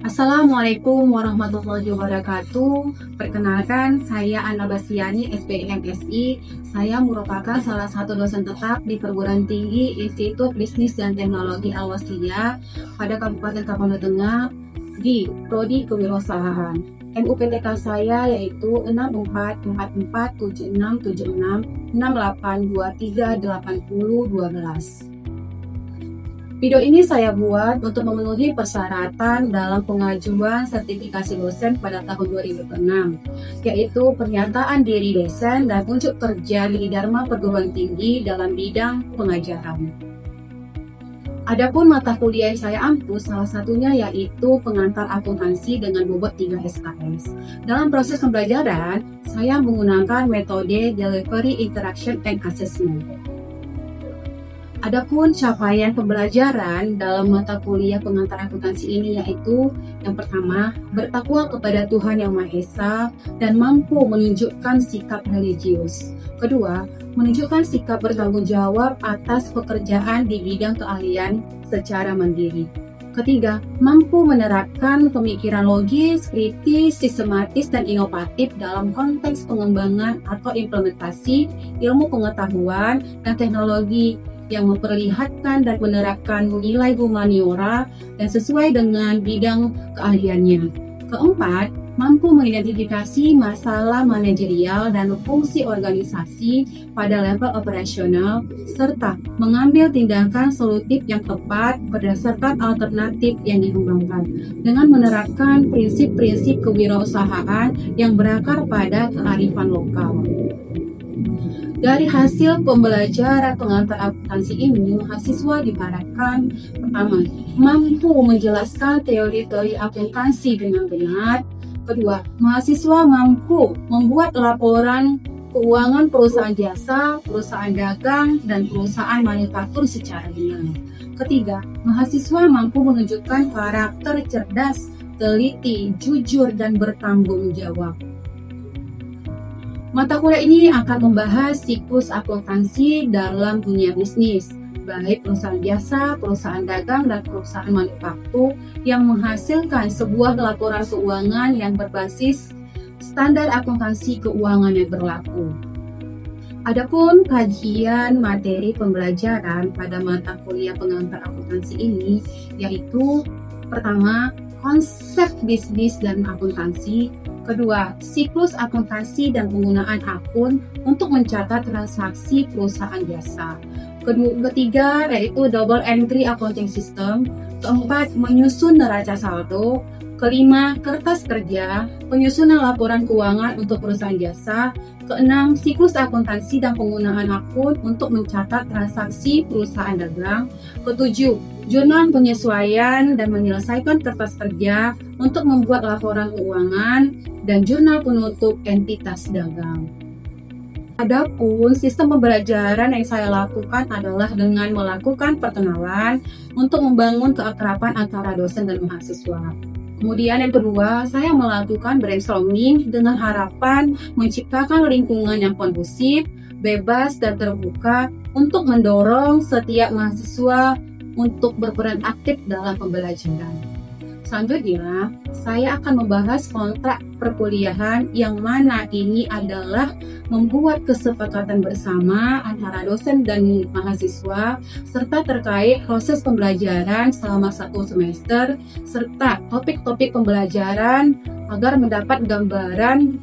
Assalamualaikum warahmatullahi wabarakatuh. Perkenalkan, saya Ana Bastiani, SPMSI. Saya merupakan salah satu dosen tetap di Perguruan Tinggi Institut Bisnis dan Teknologi Al-Wasliyah pada Kabupaten Kabupaten Tengah di Prodi Kewirausahaan. NUPTK saya yaitu 64447668238012. Video ini saya buat untuk memenuhi persyaratan dalam pengajuan sertifikasi dosen pada tahun 2006, yaitu pernyataan diri dosen dan unjuk kerja di Dharma Perguruan Tinggi dalam bidang pengajaran. Adapun mata kuliah yang saya ampu salah satunya yaitu pengantar akuntansi dengan bobot 3 SKS. Dalam proses pembelajaran, saya menggunakan metode Delivery Interaction and Assessment. Adapun capaian pembelajaran dalam mata kuliah pengantar akuntansi ini yaitu yang pertama, bertakwa kepada Tuhan Yang Maha Esa dan mampu menunjukkan sikap religius. Kedua, menunjukkan sikap bertanggung jawab atas pekerjaan di bidang keahlian secara mandiri. Ketiga, mampu menerapkan pemikiran logis, kritis, sistematis, dan inovatif dalam konteks pengembangan atau implementasi ilmu pengetahuan dan teknologi yang memperlihatkan dan menerapkan nilai humaniora dan sesuai dengan bidang keahliannya. Keempat, mampu mengidentifikasi masalah manajerial dan fungsi organisasi pada level operasional, serta mengambil tindakan solutif yang tepat berdasarkan alternatif yang dikembangkan, dengan menerapkan prinsip-prinsip kewirausahaan yang berakar pada kearifan lokal. Dari hasil pembelajaran pengantar akuntansi ini, mahasiswa diharapkan pertama, mampu menjelaskan teori-teori akuntansi dengan benar. Kedua, mahasiswa mampu membuat laporan keuangan perusahaan jasa, perusahaan dagang, dan perusahaan manufaktur secara benar. Ketiga, mahasiswa mampu menunjukkan karakter cerdas, teliti, jujur, dan bertanggung jawab. Mata kuliah ini akan membahas siklus akuntansi dalam dunia bisnis, baik perusahaan jasa, perusahaan dagang, dan perusahaan manufaktur yang menghasilkan sebuah laporan keuangan yang berbasis standar akuntansi keuangan yang berlaku. Adapun kajian materi pembelajaran pada mata kuliah pengantar akuntansi ini yaitu pertama, konsep bisnis dan akuntansi. Kedua, siklus akuntansi dan penggunaan akun untuk mencatat transaksi perusahaan jasa. Ketiga, yaitu double entry accounting system. Keempat, menyusun neraca saldo. Kelima, kertas kerja, penyusunan laporan keuangan untuk perusahaan jasa. Keenam, siklus akuntansi dan penggunaan akun untuk mencatat transaksi perusahaan dagang. Ketujuh, jurnal penyesuaian dan menyelesaikan kertas kerja untuk membuat laporan keuangan dan jurnal penutup entitas dagang. Adapun sistem pembelajaran yang saya lakukan adalah dengan melakukan perkenalan untuk membangun keakraban antara dosen dan mahasiswa. Kemudian yang kedua, saya melakukan brainstorming dengan harapan menciptakan lingkungan yang kondusif, bebas, dan terbuka untuk mendorong setiap mahasiswa untuk berperan aktif dalam pembelajaran. Selanjutnya, saya akan membahas kontrak perkuliahan yang mana ini adalah membuat kesepakatan bersama antara dosen dan mahasiswa serta terkait proses pembelajaran selama 1 semester serta topik-topik pembelajaran agar mendapat gambaran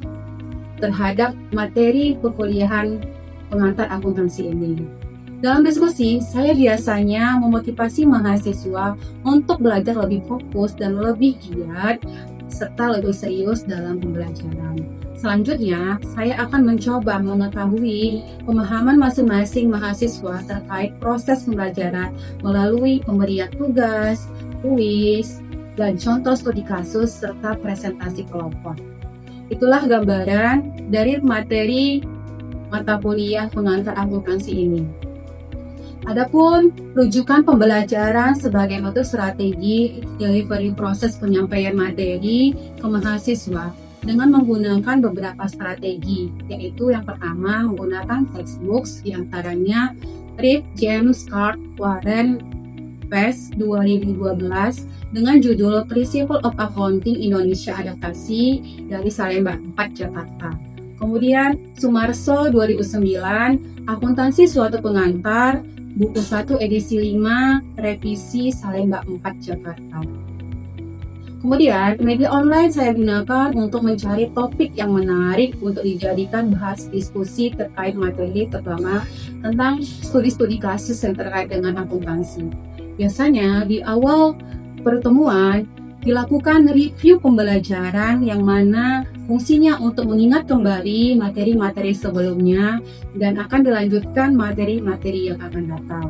terhadap materi perkuliahan pengantar akuntansi ini. Dalam diskusi, saya biasanya memotivasi mahasiswa untuk belajar lebih fokus dan lebih giat, serta lebih serius dalam pembelajaran. Selanjutnya, saya akan mencoba mengetahui pemahaman masing-masing mahasiswa terkait proses pembelajaran melalui pemberian tugas, kuis, dan contoh studi kasus, serta presentasi kelompok. Itulah gambaran dari materi mata kuliah pengantar akuntansi ini. Adapun rujukan pembelajaran sebagai bentuk strategi delivery proses penyampaian materi ke mahasiswa dengan menggunakan beberapa strategi, yaitu yang pertama menggunakan textbooks, yang antaranya Reed, James, Card, Warren, PES 2012 dengan judul Principle of Accounting Indonesia Adaptasi dari Salemba 4 Jakarta. Kemudian Sumarso 2009, Akuntansi Suatu Pengantar, buku 1 edisi 5, revisi Salemba 4 Jakarta. Kemudian, media online saya gunakan untuk mencari topik yang menarik untuk dijadikan bahas diskusi terkait materi, terutama tentang studi-studi kasus yang terkait dengan akuntansi. Biasanya di awal pertemuan dilakukan review pembelajaran yang mana fungsinya untuk mengingat kembali materi-materi sebelumnya dan akan dilanjutkan materi-materi yang akan datang.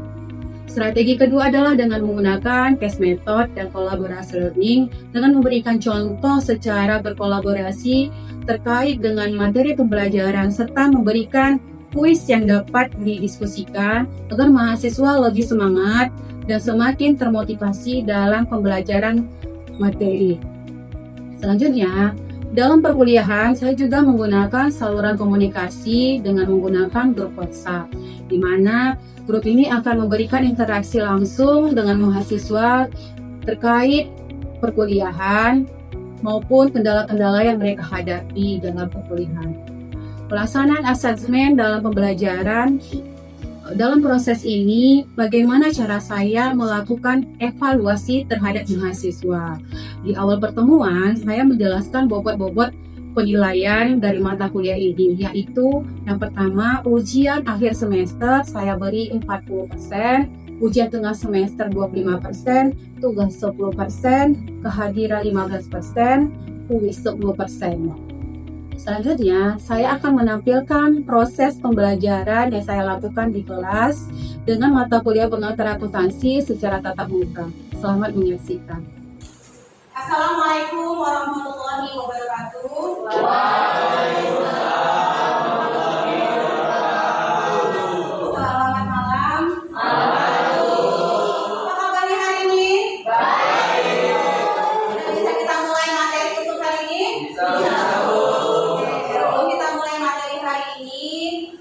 Strategi kedua adalah dengan menggunakan case method dan kolaborasi learning dengan memberikan contoh secara berkolaborasi terkait dengan materi pembelajaran serta memberikan kuis yang dapat didiskusikan agar mahasiswa lebih semangat dan semakin termotivasi dalam pembelajaran materi. Selanjutnya, dalam perkuliahan saya juga menggunakan saluran komunikasi dengan menggunakan grup WhatsApp, di mana grup ini akan memberikan interaksi langsung dengan mahasiswa terkait perkuliahan maupun kendala-kendala yang mereka hadapi dalam perkuliahan. Pelaksanaan asesmen dalam pembelajaran. Dalam proses ini, bagaimana cara saya melakukan evaluasi terhadap mahasiswa? Di awal pertemuan, saya menjelaskan bobot-bobot penilaian dari mata kuliah ini, yaitu yang pertama, ujian akhir semester saya beri 40%, ujian tengah semester 25%, tugas 10%, kehadiran 15%, kuis 10%. Selanjutnya, saya akan menampilkan proses pembelajaran yang saya lakukan di kelas dengan mata kuliah pengantar akuntansi secara tatap muka. Selamat menyaksikan. Assalamualaikum warahmatullahi wabarakatuh. Selamat malam. Apa kabarnya hari ini? Baik. Bisa kita mulai materi untuk hari ini? Bisa. Sebelum kita mulai materi hari ini,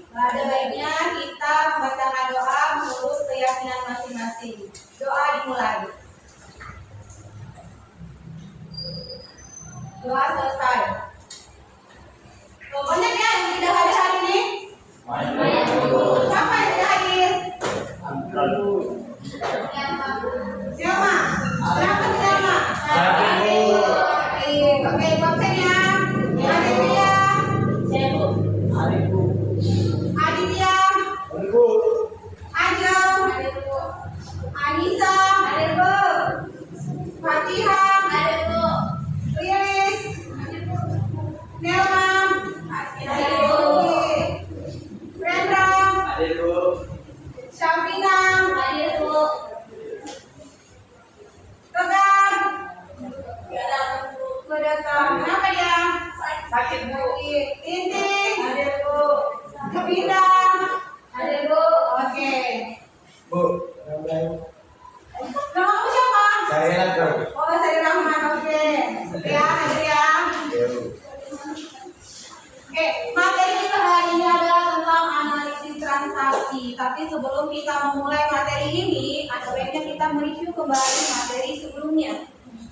ada baiknya kita membacakan doa menurut keyakinan masing-masing. Doa dimulai. Doa selesai. Banyak ya yang tidak hadir hari ini? Banyak. Siapa yang tidak hadir? Siapa? Siapa siapa? Oke, absennya. Aditya. Aditya. Ajeng. Anissa. Fatihah. Lilis. Nelma. Rendra. Syafina. Tegar. Kedatang. Kenapa dia? Sakit bu. Tinting. Kepindah. Oke. Bu, Nama kamu siapa? saya Rahman. Oh, saya Rahman. Oke. Ya, hadir ya. Oke, materi kita hari ini adalah tentang analisis transaksi. Tapi sebelum kita memulai materi ini, ada baiknya kita mereview kembali materi sebelumnya.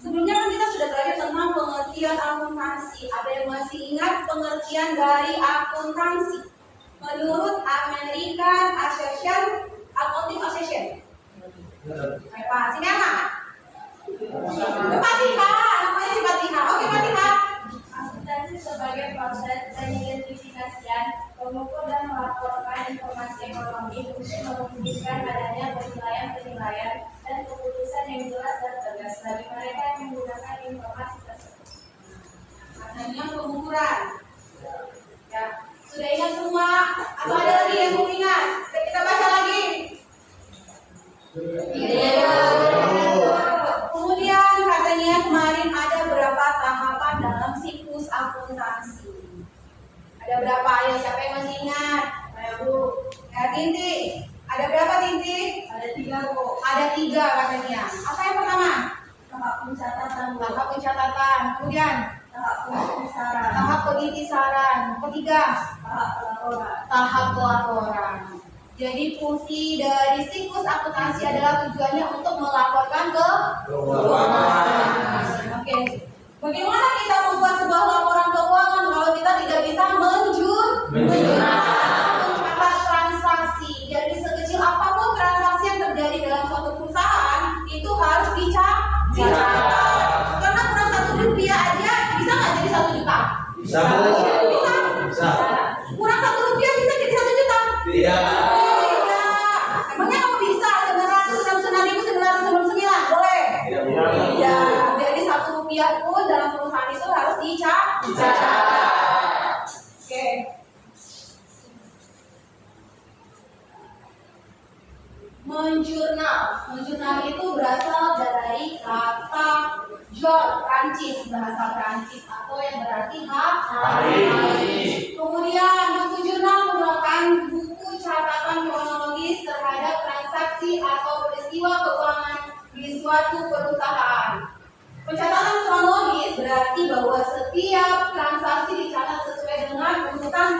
Sebelumnya kan kita sudah belajar tentang pengertian akuntansi. Ada yang masih ingat pengertian dari akuntansi? Menurut American Accounting Association. Pak, sini apa? Fatihah, namanya si Fatihah. Oke, Fatihah. Akuntansi sebagai proses pengidentifikasian, mengukur dan melaporkan informasi ekonomi untuk memungkinkan adanya penilaian dan keputusan yang jelas dan tegas bagi mereka yang menggunakan informasi tersebut. Adanya pengukuran. Ya, sudah ingat semua? Atau ada lagi yang belum ingat? Kita baca lagi. Kemudian katanya kemarin ada berapa tahapan dalam siklus akuntansi. Ada berapa? Ayo, siapa yang masih ingat? Ayo Bu. Ya, Tinti. Ada berapa Tinti? Ada 3 Bu. Ada 3 katanya. Apa yang pertama? Tahap pencatatan Bu. Tahap pencatatan. Kemudian Tahap pengkisaran. tahap pengkisaran. Ketiga, Tahap pelaporan. tahap pelaporan. Jadi fungsi dari siklus akuntansi adalah tujuannya untuk melaporkan ke keuangan. Oke. Bagaimana kita membuat sebuah laporan keuangan kalau kita tidak bisa mencatat transaksi? Jadi sekecil apapun transaksi yang terjadi dalam suatu perusahaan itu harus dicatat. Karena kurang Rp1 aja bisa nggak jadi 1 juta? Bisa. Bisa. Kurang Rp1 bisa jadi 1 juta? Tidak. Emangnya kamu bisa 969.999? Boleh? Tidak. Jadi Rp1 pun dalam perusahaan itu harus dicatat. Oke. Menjurnal itu berasal dari kata jour, Prancis, bahasa Prancis atau yang berarti hari. Kemudian buku jurnal merupakan buku catatan kronologis terhadap transaksi atau peristiwa keuangan di suatu perusahaan. Pencatatan kronologis berarti bahwa setiap transaksi dicatat sesuai dengan urutan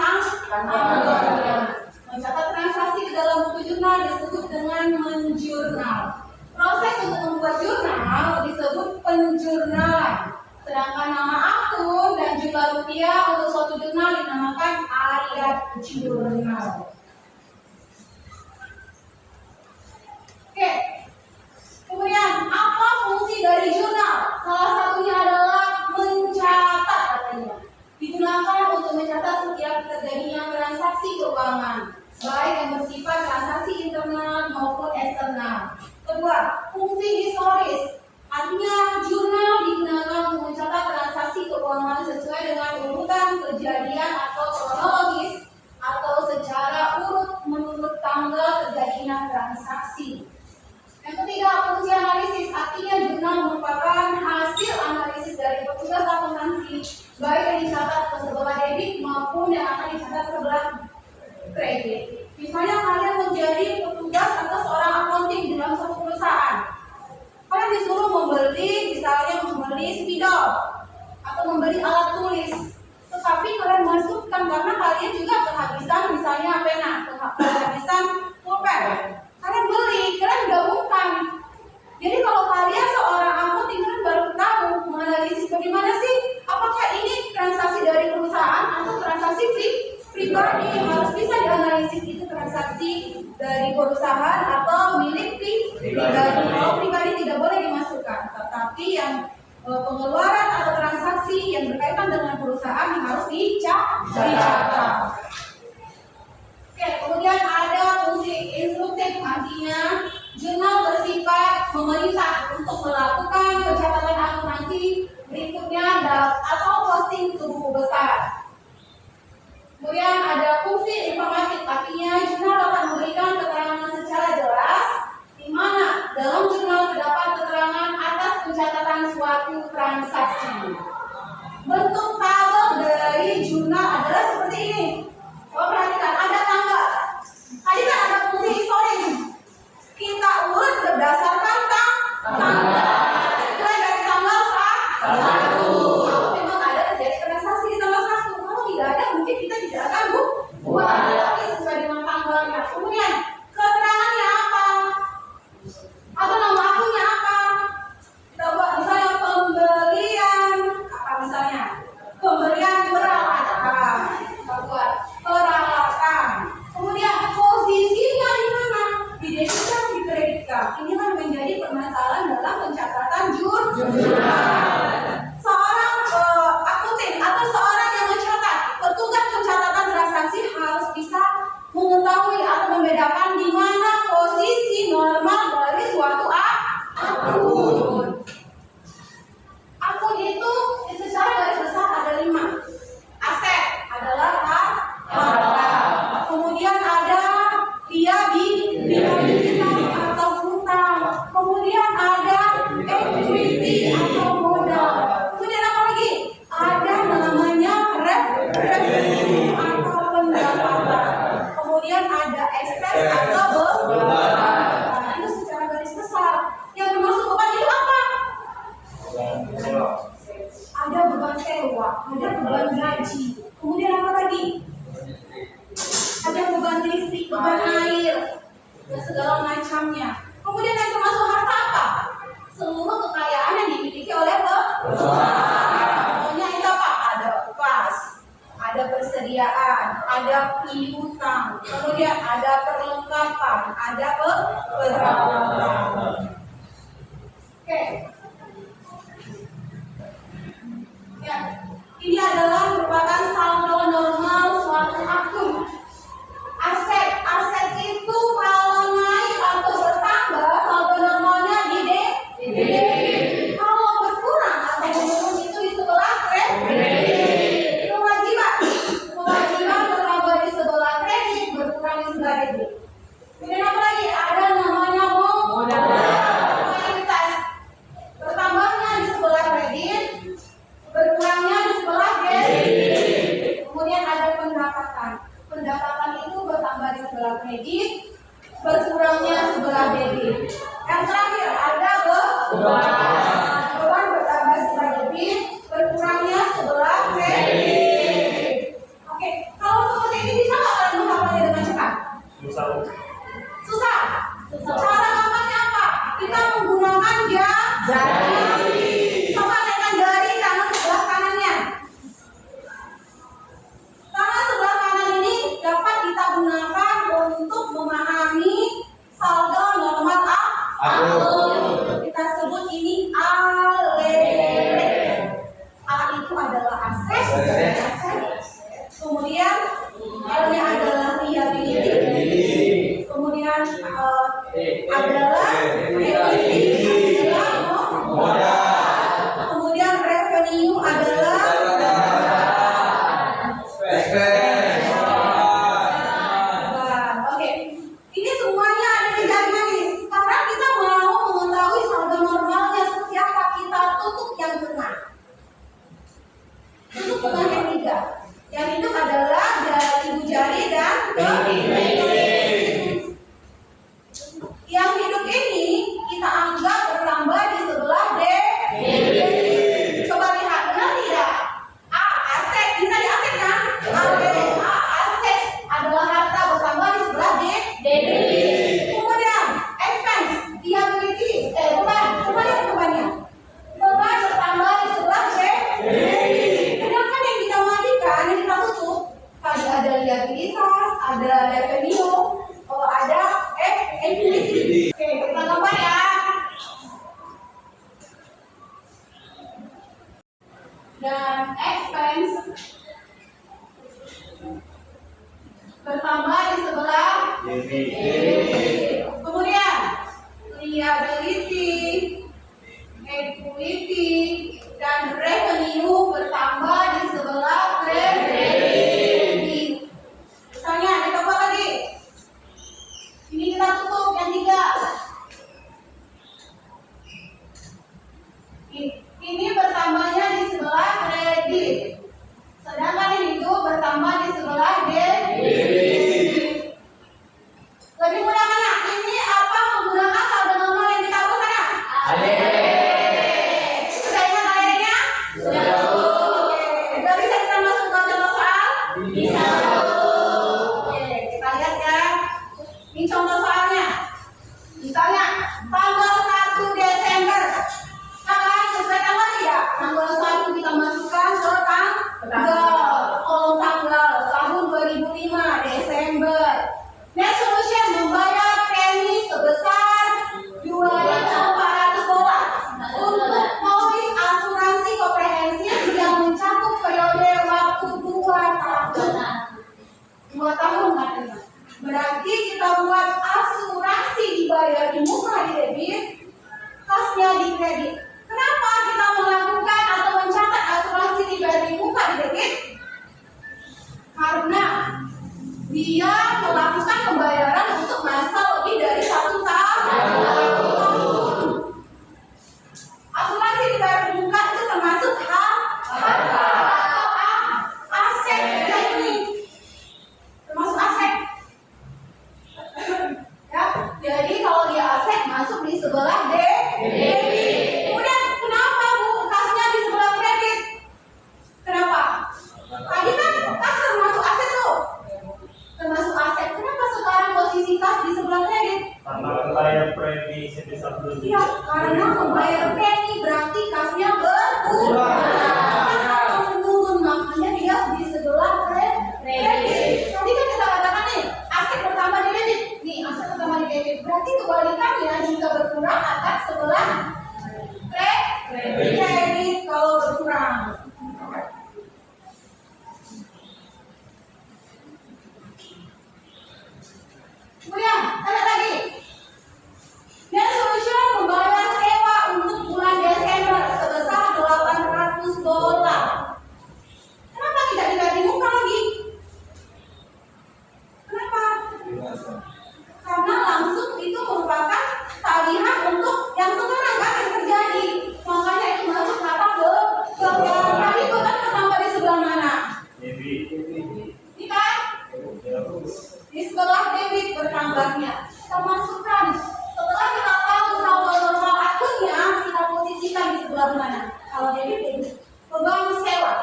tanggalnya. Mencatat transaksi di dalam buku jurnal disebut dengan menjurnal. Proses untuk membuat jurnal disebut penjurnalan. Sedangkan nama akun dan jumlah rupiah untuk suatu jurnal dinamakan ayat jurnal. Oke. Kemudian apa fungsi dari jurnal? Salah satunya adalah mencatat katanya. Digunakan untuk mencatat setiap terjadinya transaksi keuangan, baik yang bersifat transaksi internal maupun eksternal. Kedua, fungsi historis. Artinya jurnal digunakan untuk mencatat transaksi keuangan sesuai dengan urutan kejadian atau kronologis atau secara urut menurut tanggal terjadinya transaksi. Yang ketiga, fungsi analisis. Artinya jurnal merupakan hasil analisis dari petugas akuntansi, baik yang dicatat ke sebelah debit maupun yang akan dicatat sebelah kredit. Misalnya kalian menjadi petugas atau seorang accounting di dalam suatu perusahaan. Kalian disuruh misalnya membeli spidol atau membeli alat tulis. Tetapi kalian masukkan karena kalian juga kehabisan misalnya pena, kehabisan pulpen. Kalian beli, kalian gabungkan. Jadi kalau kalian seorang accounting kalian baru tahu menganalisis bagaimana sih apakah ini transaksi dari perusahaan atau transaksi pribadi, harus bisa dianalisis itu transaksi dari perusahaan atau milik pribadi. Kalau pribadi tidak boleh dimasukkan, tetapi yang pengeluaran atau transaksi yang berkaitan dengan perusahaan harus dicatat. Oke, kemudian ada fungsi instruktif, artinya jurnal bersifat memerintah untuk melakukan pencatatan akuntansi berikutnya atau posting ke buku besar. Kemudian ada fungsi informatif, artinya jurnal dapat memberikan keterangan secara jelas di mana dalam jurnal terdapat keterangan atas pencatatan suatu transaksi. Bentuk tabel dari jurnal adalah seperti ini. Coba perhatikan, ada tanggal. Tadi kan ada fungsi historis. Kita urut berdasarkan tanggal. Mulai dari tanggal 1. Kalau memang ada terjadi transaksi di tanggal 1, kalau tidak ada mungkin kita tidak akan buat. dan segala macamnya. Kemudian yang termasuk harta apa? Seluruh kekayaan yang dimiliki oleh perusahaan. Contohnya itu apa? Ada kas, ada persediaan, ada piutang, kemudian ada perlengkapan, ada peralatan. Oke. Ya, ini adalah merupakan saldo normal suatu akun. Aset itu kalau naik atau bertambah, saldo normalnya di debit. Kalau berkurang atau menurun itu di sebelah kredit. Kewajiban bertambah di sebelah kredit, berkurang di sebelah debit. Kemudian apa lagi? Ada namanya modalitas. Bertambahnya di sebelah kredit, berkurangnya di sebelah debit. Kemudian ada pendapatan. Pendapatan itu bertambah di sebelah kredit, berkurangnya sebelah debit. Yang terakhir ada beban bertambah sebelah debit, berkurangnya sebelah kredit. Oke, kalau seperti ini bisa nggak kalian menghafalnya dengan cepat? Susah. Cara gampangnya apa? Kita menggunakan jari. Coba naikkan jari tangan sebelah kanannya. Tangan sebelah kanan ini dapat kita gunakan untuk memahami saldo normal akun. Kita sebut ini ALE. A itu adalah aset. Kemudian L-nya adalah liability. Kemudian adalah equity, adalah modal. Kemudian revenue adalah Oke, ini semuanya ada di jari manis. Sekarang kita mau mengetahui saldo normalnya seperti apa. Kita tutup yang tengah. Tutup tengah yang tiga. Yang itu adalah dari ibu jari dan yang hidup ini kita anggap bertambah di sebelah debit. Coba lihat, benar tidak? A, aset. Ini tadi aset kan? A, aset adalah harta bertambah di sebelah debit. Kemudian expense, liability, beban. Coba lihat bebannya. Beban bertambah di sebelah debit. Sedangkan yang kita matikan, yang kita tutup, tadi ada liabilitas, ada revenue, ada equity. Oke, kita gambar ya. Dan expense bertambah di sebelah debit. Kemudian liability, equity, dan revenue bertambah di sebelah kredit. Misalnya, kita apa lagi? Ini kita tutup yang tiga. Ini bertambahnya di sebelah kredit. Sedangkan ini itu bertambah di sebelah debit. Lebih mudah mana? Ini apa menggunakan saldo normal yang kita hapuskan? Sudah ingat alernya? Sudah. Sudah bisa kita masukkan contoh soal? Bisa. Oke, kita lihat ya. Ini contoh soalnya. Misalnya, tanggal 1 Desember. Kalian sesuai tanggal tidak? Tanggal 1 kita masukkan ke kolom tanggal tahun 2005 Desember. Net solution membayar premi sebesar $2.400 untuk polis asuransi komprehensif yang mencakup periode waktu 2 tahun. 2 tahun katanya. Berarti kita buat asuransi dibayar di muka di debit, kasnya di kredit. Kenapa kita melakukan atau mencatat asuransi dibayar di muka di debit? Karena dia melakukan pembayaran untuk masa lebih dari 1 tahun. Asuransi dibayar di muka itu termasuk harta atau aset. Ini termasuk aset. Ya, jadi kalau dia aset masuk di sebelah debit. Kemudian membayar premi sebesar dulu. Ya, karena membayar premi berarti kasnya berkurang. Karena menurun, makanya dia di sebelah kredit. Tadi kan kita katakan nih, aset pertama di debit. Nih, aset pertama di debit. Berarti kebalikannya jika berkurang akan sebelah kredit kalau berkurang. Kemudian, ada lagi. Dan solution membayar sewa untuk bulan Desember sebesar $800. Kenapa tidak digaji muka lagi? Kenapa? Karena langsung itu merupakan tagihan untuk yang sekarang kan yang terjadi. Makanya itu masuk kata belakang. Tadi itu kan ketambah di sebelah mana? Ini kan? Di sebelah debit bertambahnya. Kita masukkan. Setelah kita tahu saldo normal akunnya, kita posisikan di sebelah mana? Kalau debit, beban sewa.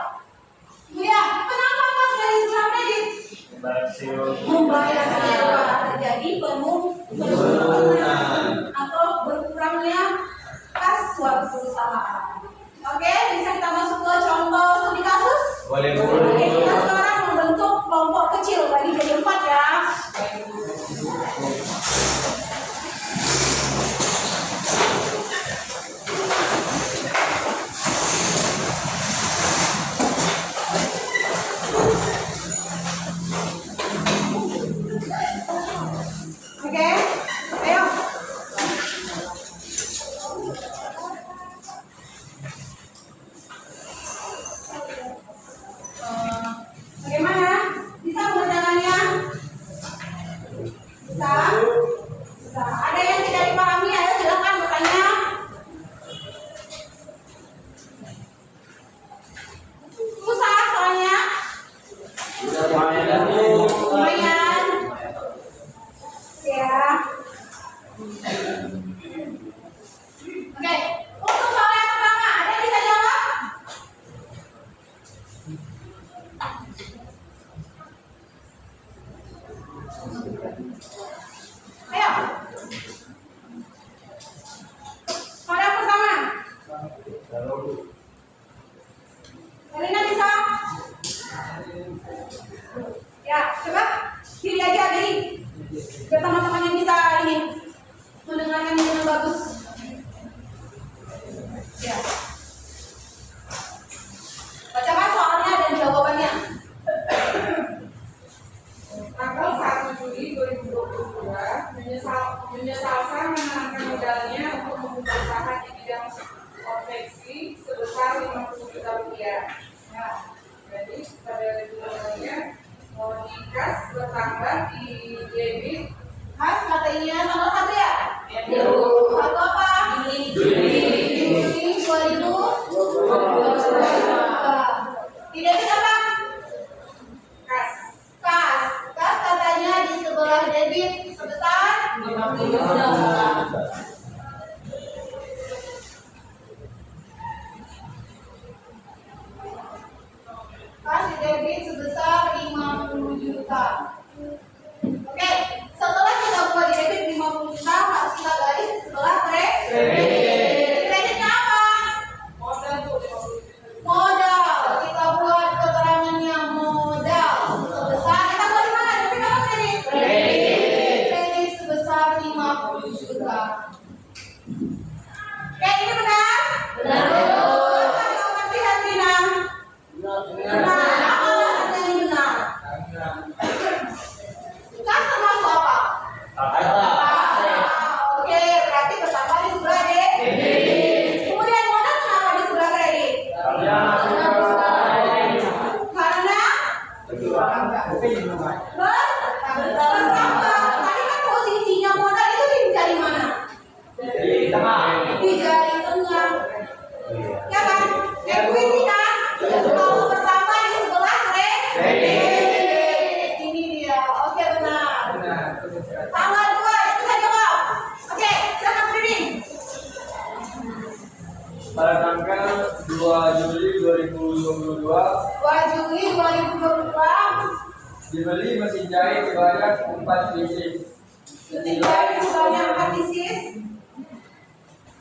Kemudian, kenapa pas dari sebelah kredit? Membayar sewa terjadi penurunan atau berkurangnya kas suatu perusahaan. Oke, bisa kita masuk ke contoh studi kasus? Boleh. Oke, kita sekarang membentuk kelompok kecil bagi jadi 4 ya. Oke, ayo. Bagaimana? Bisa mengerjakannya? Bisa? Bisa. Ada yang tidak dipahami? Ayo silakan bertanya. Susah soalnya? Lumayan. Ya. Oke, untuk soal yang pertama, ada yang bisa jawab? Ayo. Soal yang pertama. Karina bisa? Ya, coba diri aja diri. Biar teman-teman yang bisa ini mendengarkan dengan bagus. Ya. Bacakan soalnya dan jawabannya. Tanggal 1 Juli 2022 menyesalkan menanamkan modalnya untuk membuka usaha di bidang konveksi sebesar Rp50 juta. Nah, jadi pada bulannya di kas bertambah di debit. Mas, katanya tanggal 1 ya? Ya. Satu apa? Juli 2022. Di debit apa? Kas. Kas katanya di sebelah debit sebesar 50 juta. Kas di debit sebesar 50 juta. Oke, setelah kita buat di debit 50 juta, harus kita garis di sebelah kredit. Kreditnya apa? Modal tuh 50 juta. Modal. Kita buat keterangannya modal sebesar, kita buat di mana? Debit apa kredit? Kredit sebesar 50 juta. Oke, ini benar? Benar. Apa sih Hatrina? Benar. Apa alasannya ini benar? Kas termasuk apa? Oke, berarti bertambah di sebelah debit. Kemudian modal kenapa di sebelah kredit? Karena bertambah. Tadi kan posisinya modal itu di jari mana? Di jari tengah. Ya kan? Equity kan? Kalau bertambah di sebelah kredit. Ini dia. Oke, benar. Tanggal 2 itu saya jawab. Oke, silakan reading. Pada tanggal 2 Juli 2022 2 Juli 2022 dibeli mesin jahit sebanyak 4 biji Senilai sebanyak analisis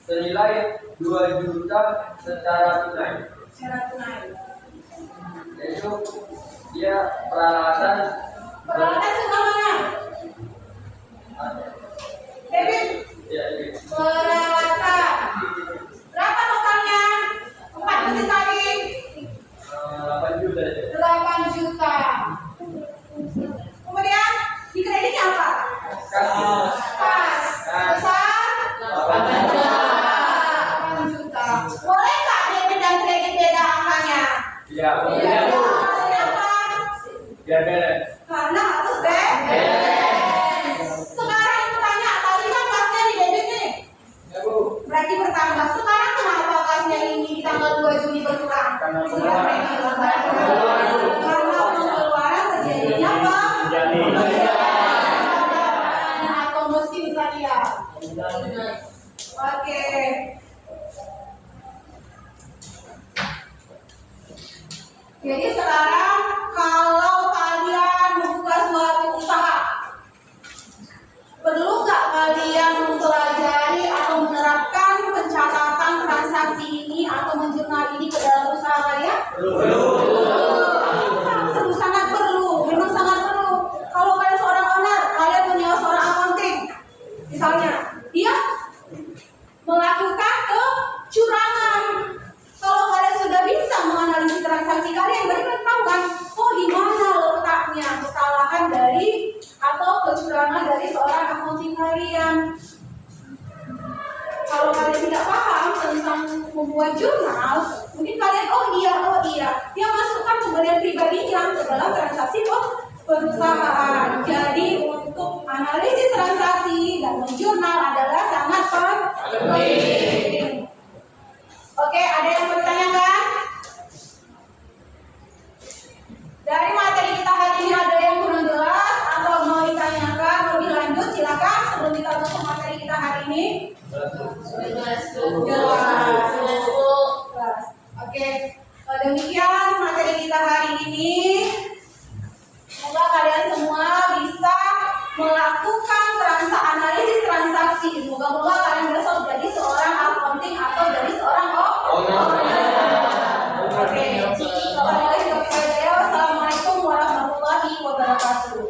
senilai 2 juta secara tunai. secara tunai. Yaitu dia peralatan Peralatan sudah mana? David, ya, ini. peralatan. Berapa totalnya? 4 mesin tadi. 8 juta ya. 8 juta. Kemudian di kreditnya apa? Kas. Kas. Besar 8 juta. Boleh nggak debit dan kredit beda angkanya? Ya, Iya. Kenapa? biar beres. Karena harus beres. Sekarang itu tanya, tadi kan kasnya di debit nih. Ya, Bu. Berarti bertambah. Sekarang kenapa kasnya ini di tanggal 2 Juni berkurang? Karena Sudah karena pengeluaran terjadinya apa? Jadi Atau musim tadi ya. Oke. Jadi sekarang kalau kalian membuka suatu usaha, perlu nggak kalian mempelajari atau menerapkan pencatatan transaksi ini atau menjurnal ini ke dalam usaha kalian? Perlu, sangat perlu, memang sangat perlu. Kalau kalian seorang owner, kalian punya seorang accounting, misalnya, dia melakukan kecurangan. Kalau kalian sudah bisa menganalisis transaksi kalian, berarti kalian tahu kan, oh di mana letaknya kesalahan dari atau kecurangan dari seorang accounting kalian. Kalau kalian tidak paham tentang membuat jurnal, mungkin kalian oh iya, dia masukkan pembelian pribadinya ke dalam transaksi perusahaan. Jadi untuk analisis transaksi dan menjurnal adalah sangat penting. Oke, ada yang bertanyakan? Dari materi kita hari ini ada yang kurang jelas atau mau ditanyakan lebih lanjut, silakan sebelum kita masuk materi kita hari ini. Jelas. Oke, demikian materi kita hari ini. Semoga kalian semua bisa melakukan analisis transaksi. Semoga kalian besok jadi seorang accounting atau jadi seorang Oke, Assalamualaikum warahmatullahi wabarakatuh.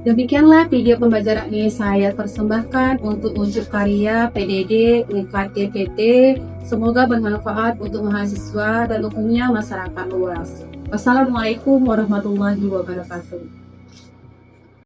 Demikianlah video pembelajaran ini saya persembahkan untuk unsur karya PDD UKT-PT. Semoga bermanfaat untuk mahasiswa dan umumnya masyarakat luas. Wassalamualaikum warahmatullahi wabarakatuh.